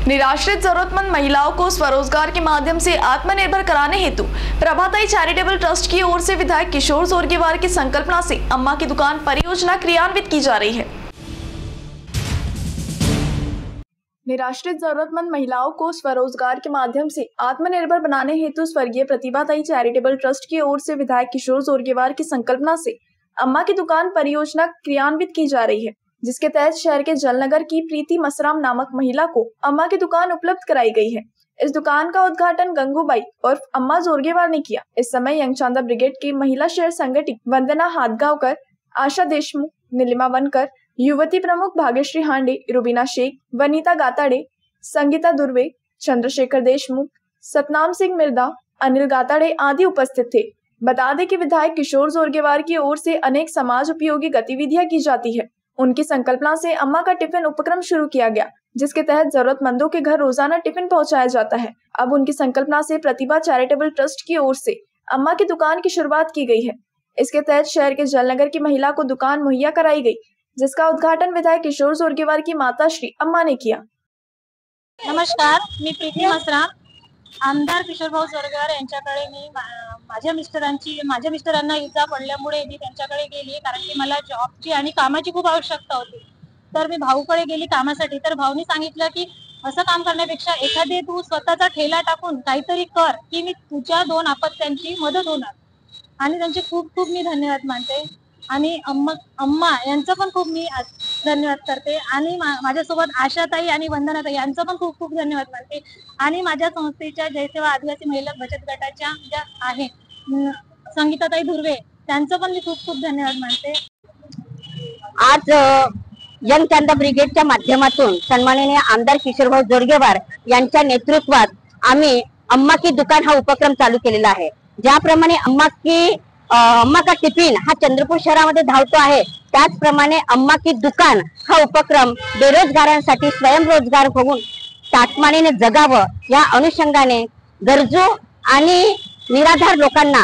निराश्रित जरूरतमंद महिलाओं को स्वरोजगार के माध्यम से आत्मनिर्भर कराने हेतु प्रभाताई चैरिटेबल ट्रस्ट की ओर से विधायक किशोर जोरगेवार की संकल्पना से अम्मा की दुकान परियोजना क्रियान्वित की जा रही है। निराश्रित जरूरतमंद महिलाओं को स्वरोजगार के माध्यम से आत्मनिर्भर बनाने हेतु स्वर्गीय प्रतिभाताई चैरिटेबल ट्रस्ट की ओर से विधायक किशोर जोरगेवार की संकल्पना से अम्मा की दुकान परियोजना क्रियान्वित की जा रही है, जिसके तहत शहर के जलनगर की प्रीति मसराम नामक महिला को अम्मा की दुकान उपलब्ध कराई गई है। इस दुकान का उद्घाटन गंगूबाई और अम्मा जोरगेवार ने किया। इस समय यंग चांदा ब्रिगेड की महिला शहर संगठित वंदना हाथगांवकर, आशा देशमुख, नीलिमा वनकर, युवती प्रमुख भाग्यश्री हांडे, रुबीना शेख, वनीता गाताड़े, संगीता दुर्वे, चंद्रशेखर देशमुख, सतनाम सिंह मिर्दा, अनिल गाताड़े आदि उपस्थित थे। बता दें कि विधायक किशोर जोरगेवार की ओर से अनेक समाज उपयोगी गतिविधियां की जाती है। उनकी संकल्पना से अम्मा का टिफिन उपक्रम शुरू किया गया, जिसके तहत जरूरतमंदों के घर रोजाना टिफिन पहुंचाया जाता है। अब उनकी संकल्पना से प्रतिभा चैरिटेबल ट्रस्ट की ओर से अम्मा की दुकान की शुरुआत की गई है। इसके तहत शहर के जलनगर की महिला को दुकान मुहैया कराई गई, जिसका उद्घाटन विधायक किशोर जोरगेवार की माता श्री अम्मा ने किया। नमस्कार, मी प्रीति मसराम। आमदार किशोर भाऊ जोरगेवार यांच्याकडे मी माझ्या मिस्टरांना इजा पडल्यामुळे मी त्यांच्याकडे गेली, कारण की मला जॉबची आणि कामाची खूप आवश्यकता होती। तर मी भाऊकडे गेली कामासाठी। तर भाऊनी सांगितलं की असं काम करण्यापेक्षा एखादे तू स्वतःचा ठेला टाकून काहीतरी कर की मी तुझ्या 2 अपत्यांची मदत होणार। आणि त्यांचे खूप खूप मी धन्यवाद मानते आणि अम्मा यांचं पण खूप मी धन्यवाद करते आणि माझ्यासोबत आशाताई आणि वंदनाताई यांचं पण खूप खूप धन्यवाद मानते आणि माझ्या संस्थेच्या जयसेवा आदिवासी महिला बचत गटाच्या ज्या आहे संगीताताई दुर्वे त्यांचं पण मी खूप खूप धन्यवाद मानते। आज यंग चांदा ब्रिगेडच्या माध्यमातून सन्माननीय आमदार किशोरभाऊ जोरगेवार यांच्या नेतृत्वात आम्ही अम्मा की दुकान हा उपक्रम चालू केलेला आहे। ज्याप्रमाणे अम्मा का टिफिन हा चंद्रपूर शहरामध्ये धावतो आहे, त्याचप्रमाणे अम्मा की दुकान हा उपक्रम बेरोजगारांसाठी स्वयंरोजगार होऊन ताटमानेने जगावं या अनुषंगाने गरजू आणि निराधार लोकांना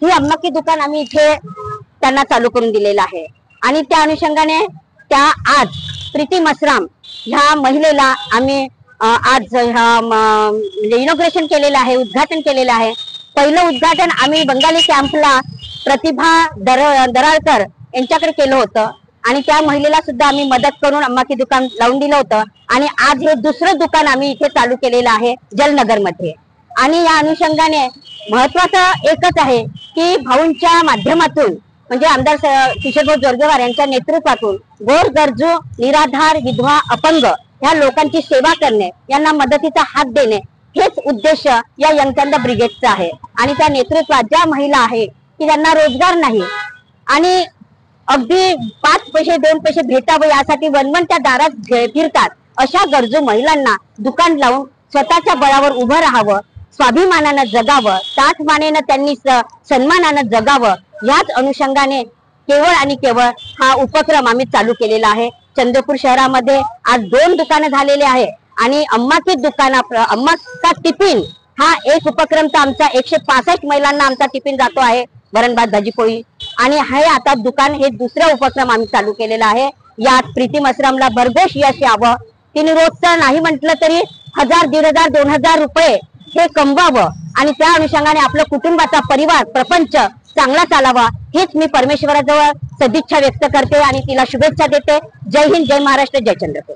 ही अम्मा की दुकान आम्ही इथे त्यांना चालू करून दिलेलं आहे। आणि त्या अनुषंगाने आज प्रीति मसराम ह्या महिलेला आम्ही आज इनॉग्रेशन केलेलं आहे, उद्घाटन केलेलं आहे। पहिलं उद्घाटन आम्ही बंगाली कॅम्पला प्रतिभा दराळकर यांच्याकडे केलं होतं आणि त्या महिलेला सुद्धा आम्ही मदत करून अम्मा की दुकान लावून दिलं होतं। आणि आज हे दुसरं दुकान आम्ही इथे चालू केलेलं आहे जलनगर मध्ये। आणि या अनुषंगाने महत्वाचं एकच आहे की भाऊंच्या माध्यमातून म्हणजे आमदार किशोरभाऊ जोरगेवार यांच्या नेतृत्वातून गोर गरजू, निराधार, विधवा, अपंग या लोकांची सेवा करणे, यांना मदतीचा हात देणे हेच उद्देश या यंग चांदा ब्रिगेडचा आहे। आणि त्या नेतृत्वात ज्या महिला आहे की त्यांना रोजगार नाही आणि अगदी 5 पैसे 2 पैसे भेटावे यासाठी वनवनच्या दारात फिरतात, अशा गरजू महिलांना दुकान लावून स्वतःच्या बळावर उभं राहावं, स्वाभिमानानं जगावं, ताठमानेनं त्यांनी सन्मानानं जगावं, याच अनुषंगाने केवळ आणि केवळ हा उपक्रम आम्ही चालू केलेला आहे। चंद्रपूर शहरामध्ये आज 2 दुकानं झालेले आहे आणि अम्मा की दुकान अम्मा का टिफिन हा एक उपक्रम तर आमचा 165 महिलांना आमचा टिफिन जातो आहे, वरण भात भाजी पोळी। आणि हे आता दुकान हे दुसरा उपक्रम आम्ही चालू केलेला आहे। यात प्रीति मसरामला भरघोष यश यावं, तिने रोजचं नाही म्हटलं तरी 1000, 1500, 2000 रुपये हे कमवावं आणि त्या अनुषंगाने आपलं कुटुंबाचा परिवार प्रपंच चांगला चालावा हेच मी परमेश्वराजवळ सदिच्छा व्यक्त करते आणि तिला शुभेच्छा देते। जय हिंद, जय महाराष्ट्र, जय चंद्रपूर।